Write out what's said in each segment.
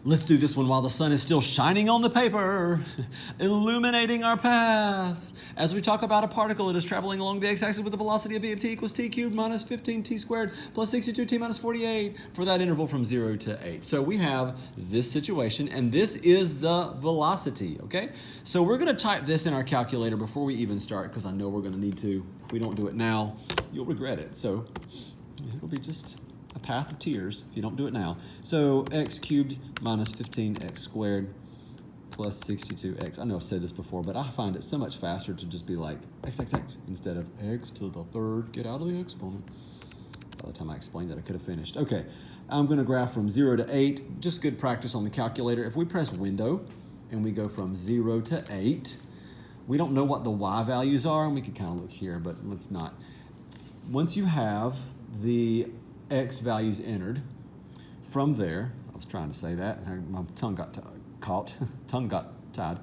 Let's do this one while the sun is still shining on the paper, illuminating our path. As we talk about a particle, it is traveling along the x-axis with a velocity of v of t equals t cubed minus 15t squared plus 62t minus 48 for that interval from 0 to 8. So we have this situation, and this is the velocity, okay? So we're going to type this in our calculator before we even start, because I know we're going to need to. If we don't do it now, you'll regret it. So it'll be just a path of tears if you don't do it now. So x cubed minus 15x squared plus 62x. I know I've said this before, but I find it so much faster to just be like x instead of x to the third. Get out of the exponent. By the time I explained that, I could have finished. Okay, I'm going to graph from 0 to 8. Just good practice on the calculator. If we press window and we go from 0 to 8, we don't know what the y values are, and we can kind of look here, but let's not. Once you have the x values entered, from there, I was trying to say that, my tongue got caught, tongue got tied.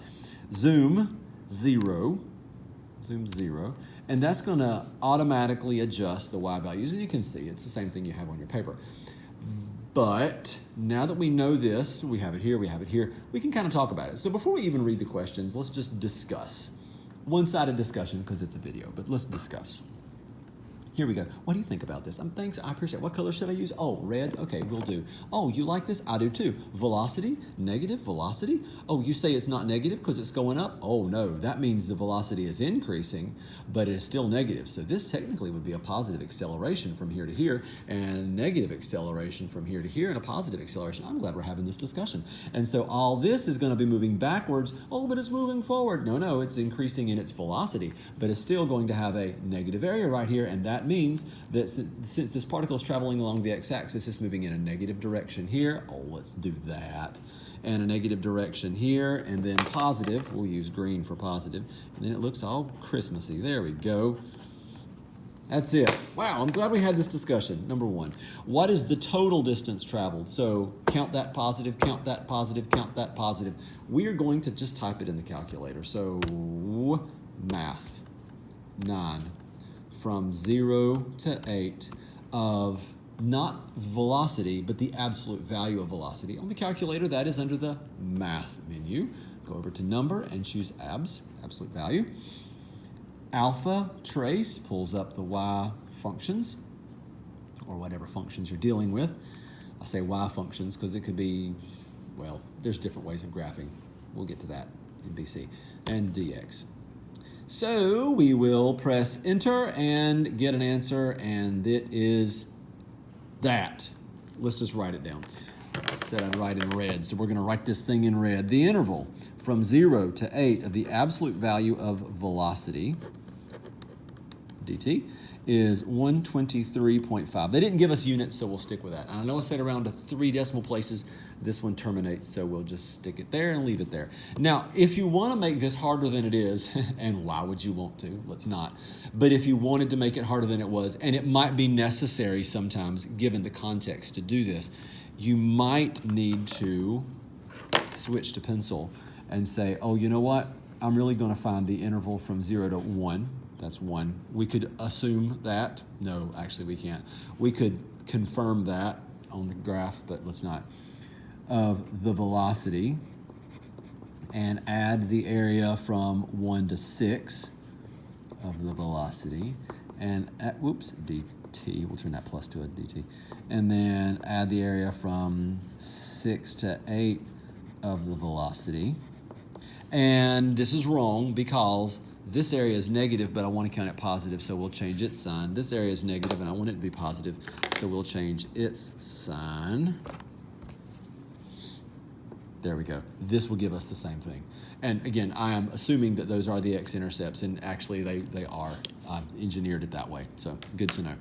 Zoom 0, and that's going to automatically adjust the y values, and you can see it's the same thing you have on your paper. But now that we know this, we have it here, we can kind of talk about it. So before we even read the questions, let's just discuss. One-sided discussion because it's a video, but let's discuss. Here we go. What do you think about this? Thanks, I appreciate it. What color should I use? Oh, red? Okay, will do. Oh, you like this? I do too. Velocity? Negative velocity? Oh, you say it's not negative because it's going up? Oh no, that means the velocity is increasing, but it is still negative. So this technically would be a positive acceleration from here to here, and a negative acceleration from here to here, and a positive acceleration. I'm glad we're having this discussion. And so all this is going to be moving backwards. Oh, but it's moving forward. No, it's increasing in its velocity, but it's still going to have a negative area right here, and that means that since this particle is traveling along the x-axis, it's moving in a negative direction here. Oh, let's do that. And a negative direction here, and then positive. We'll use green for positive. And then it looks all Christmassy. There we go. That's it. Wow, I'm glad we had this discussion. Number one, what is the total distance traveled? So count that positive, count that positive, count that positive. We are going to just type it in the calculator. So math 9. From 0 to 8 of not velocity, but the absolute value of velocity. On the calculator, that is under the math menu. Go over to number and choose absolute value. Alpha trace pulls up the y functions, or whatever functions you're dealing with. I say y functions because it could be, well, there's different ways of graphing. We'll get to that in BC. And dx. So we will press enter and get an answer, and it is that. Let's just write it down. I said I'd write in red, so we're going to write this thing in red. The interval from 0 to 8 of the absolute value of velocity, dt, is 123.5. They didn't give us units, so we'll stick with that. And I know I said around to 3 decimal places. This one terminates, so we'll just stick it there and leave it there. Now, if you want to make this harder than it is, and why would you want to? Let's not. But if you wanted to make it harder than it was, and it might be necessary sometimes, given the context, to do this, you might need to switch to pencil and say, oh, you know what? I'm really going to find the interval from 0 to 1. That's 1. We could assume that. No, actually we can't. We could confirm that on the graph, but let's not. Of the velocity, and add the area from 1 to 6 of the velocity, and dt, we'll turn that plus to a dt, and then add the area from 6 to 8 of the velocity. And this is wrong because this area is negative, but I want to count it positive, so we'll change its sign. This area is negative, and I want it to be positive, so we'll change its sign. There we go. This will give us the same thing. And again, I am assuming that those are the x-intercepts, and actually they are. I've engineered it that way, so good to know.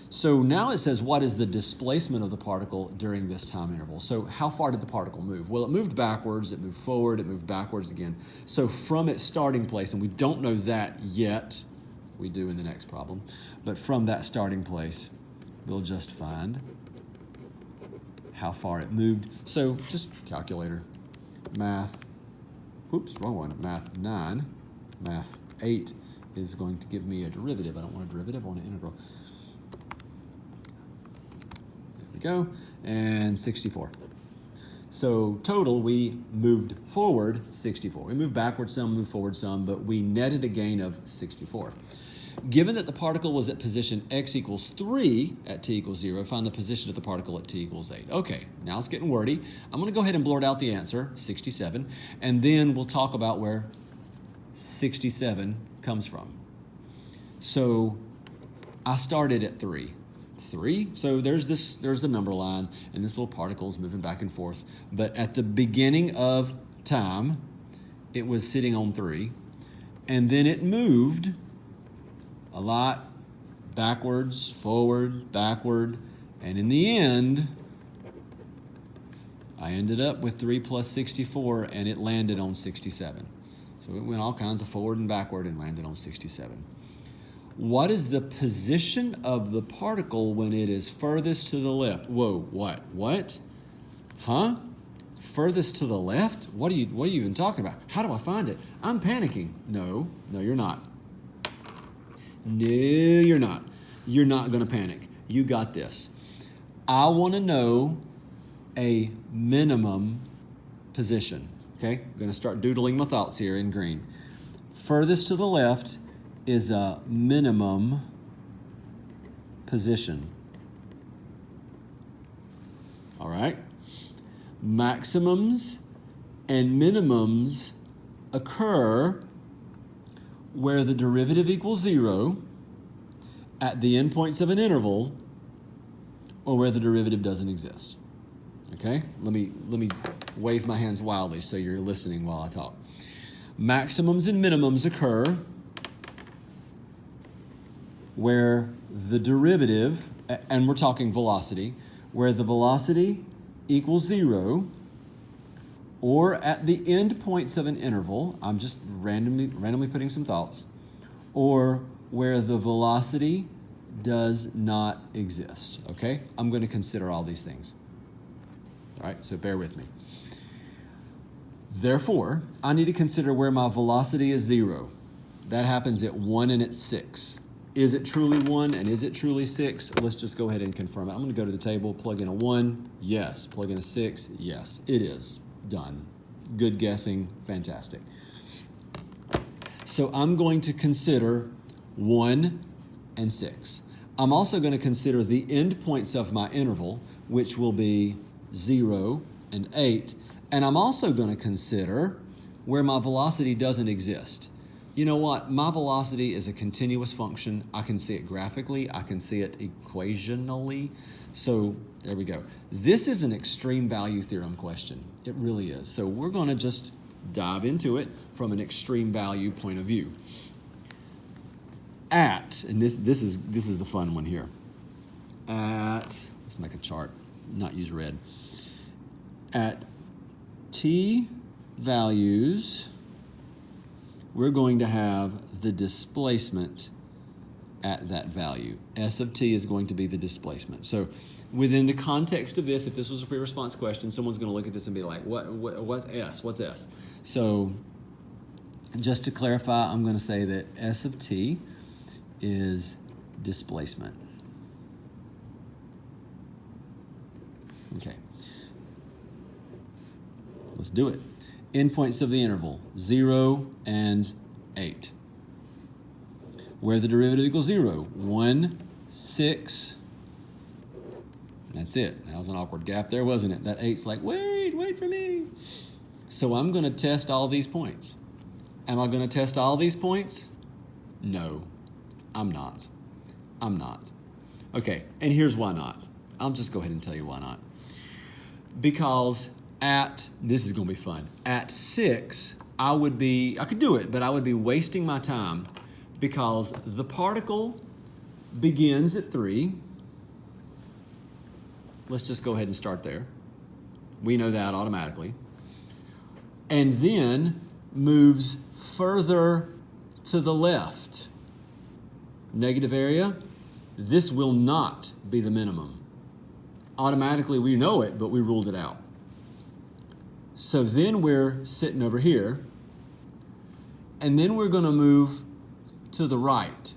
So now it says, what is the displacement of the particle during this time interval? So how far did the particle move? Well, it moved backwards, it moved forward, it moved backwards again. So from its starting place, and we don't know that yet, we do in the next problem, but from that starting place, we'll just find how far it moved. So just calculator, math, wrong one, math 9, math 8 is going to give me a derivative. I don't want a derivative, I want an integral. There we go, and 64. So total, we moved forward 64. We moved backward some, moved forward some, but we netted a gain of 64. Given that the particle was at position x equals 3 at t equals 0, find the position of the particle at t equals 8. Okay, now it's getting wordy. I'm going to go ahead and blurt out the answer, 67, and then we'll talk about where 67 comes from. So I started at 3. 3, so there's the number line, and this little particle is moving back and forth. But at the beginning of time, it was sitting on 3, and then it moved a lot, backwards, forward, backward, and in the end, I ended up with 3 plus 64, and it landed on 67. So it went all kinds of forward and backward and landed on 67. What is the position of the particle when it is furthest to the left? Whoa, what? What? Huh? Furthest to the left? What are you even talking about? How do I find it? I'm panicking. No, you're not. No, you're not. You're not going to panic. You got this. I want to know a minimum position. Okay? I'm going to start doodling my thoughts here in green. Furthest to the left is a minimum position. All right? Maximums and minimums occur where the derivative equals 0 at the endpoints of an interval or where the derivative doesn't exist. Okay? Let me wave my hands wildly so you're listening while I talk. Maximums and minimums occur where the derivative, and we're talking velocity, where the velocity equals 0 or at the end points of an interval, I'm just randomly putting some thoughts, or where the velocity does not exist, okay? I'm going to consider all these things. All right, so bear with me. Therefore, I need to consider where my velocity is 0. That happens at 1 and at 6. Is it truly 1 and is it truly 6? Let's just go ahead and confirm it. I'm going to go to the table, plug in a 1, yes. Plug in a 6, yes. It is. Done. Good guessing, fantastic. So I'm going to consider 1 and 6. I'm also going to consider the endpoints of my interval, which will be 0 and 8. And I'm also going to consider where my velocity doesn't exist. You know what? My velocity is a continuous function. I can see it graphically. I can see it equationally. So there we go. This is an extreme value theorem question. It really is. So we're going to just dive into it from an extreme value point of view. At, and this is the fun one here. Let's make a chart, not use red. At t values, we're going to have the displacement at that value. S of t is going to be the displacement. So within the context of this, if this was a free response question, someone's going to look at this and be like, what's S? What's S? So just to clarify, I'm going to say that S of t is displacement. Okay. Let's do it. Endpoints of the interval, 0 and 8. Where the derivative equals 0, 1, 6. That's it. That was an awkward gap there, wasn't it? That 8's like, wait for me. So I'm going to test all these points. Am I going to test all these points? No, I'm not. I'm not. Okay, and here's why not. I'll just go ahead and tell you why not. Because this is going to be fun. At 6, I could do it, but I would be wasting my time because the particle begins at 3. Let's just go ahead and start there. We know that automatically. And then moves further to the left. Negative area, this will not be the minimum. Automatically we know it, but we ruled it out. So then we're sitting over here, and then we're going to move to the right,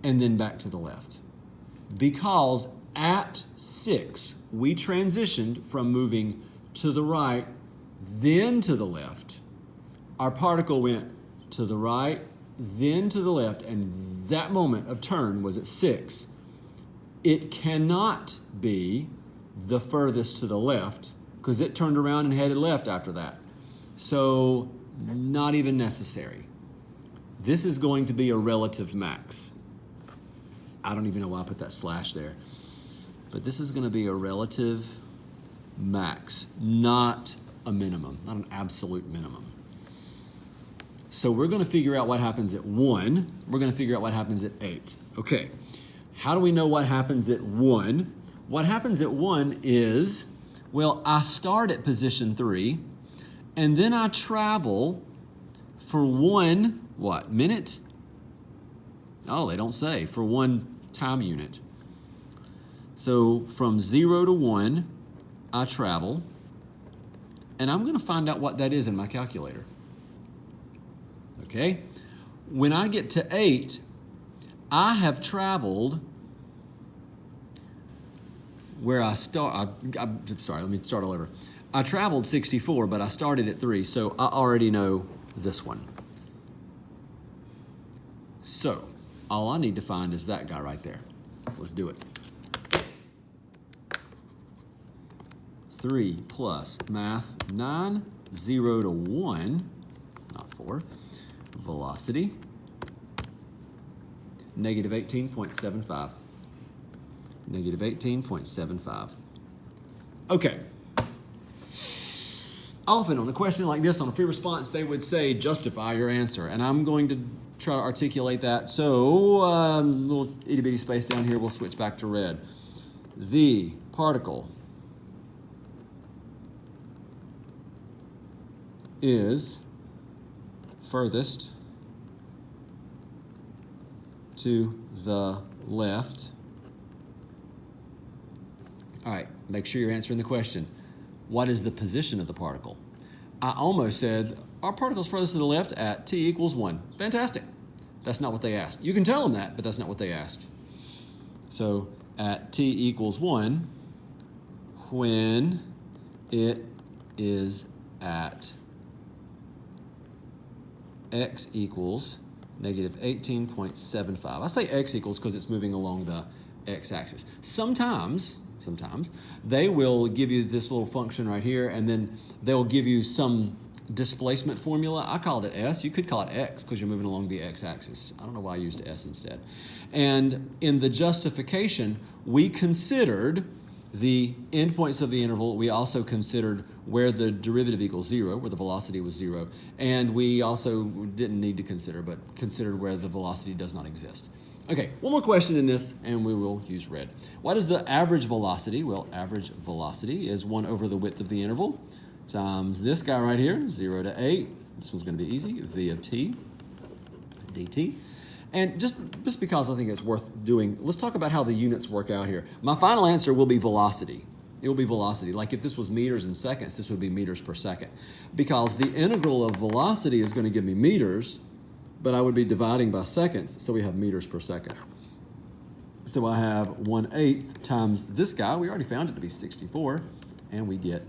and then back to the left. Because at 6, we transitioned from moving to the right, then to the left. Our particle went to the right, then to the left, and that moment of turn was at 6. It cannot be the furthest to the left because it turned around and headed left after that. So not even necessary. This is going to be a relative max. I don't even know why I put that slash there. But this is going to be a relative max, not a minimum, not an absolute minimum. So we're going to figure out what happens at 1. We're going to figure out what happens at 8. Okay, how do we know what happens at 1? What happens at 1 is, well, I start at position 3, and then I travel for 1, what, minute? Oh, they don't say, for 1 time unit. So from 0 to 1, I travel, and I'm going to find out what that is in my calculator. Okay? When I get to 8, I have traveled where I start. I'm sorry, let me start all over. I traveled 64, but I started at 3, so I already know this one. So all I need to find is that guy right there. Let's do it. 3 plus math 9, 0 to 1, not 4, velocity, negative 18.75. Negative 18.75. Okay. Often on a question like this, on a free response, they would say, justify your answer. And I'm going to try to articulate that. So, little itty bitty space down here, we'll switch back to red. The particle is furthest to the left. All right, make sure you're answering the question. What is the position of the particle? I almost said, our particle's furthest to the left at t equals 1. Fantastic. That's not what they asked. You can tell them that, but that's not what they asked. So at t equals 1, when it is at x equals negative 18.75. I say x equals because it's moving along the x-axis. Sometimes they will give you this little function right here, and then they'll give you some displacement formula. I called it S. You could call it X because you're moving along the x-axis. I don't know why I used S instead. And in the justification, we considered the endpoints of the interval. We also considered where the derivative equals 0, where the velocity was 0. And we also didn't need to consider, but considered where the velocity does not exist. Okay, one more question in this, and we will use red. What is the average velocity? Well, average velocity is 1 over the width of the interval times this guy right here, 0 to 8. This one's going to be easy, v of t dt. And just because I think it's worth doing, let's talk about how the units work out here. My final answer will be velocity. It will be velocity. Like if this was meters in seconds, this would be meters per second. Because the integral of velocity is going to give me meters, but I would be dividing by seconds, so we have meters per second. So I have 1/8 times this guy. We already found it to be 64, and we get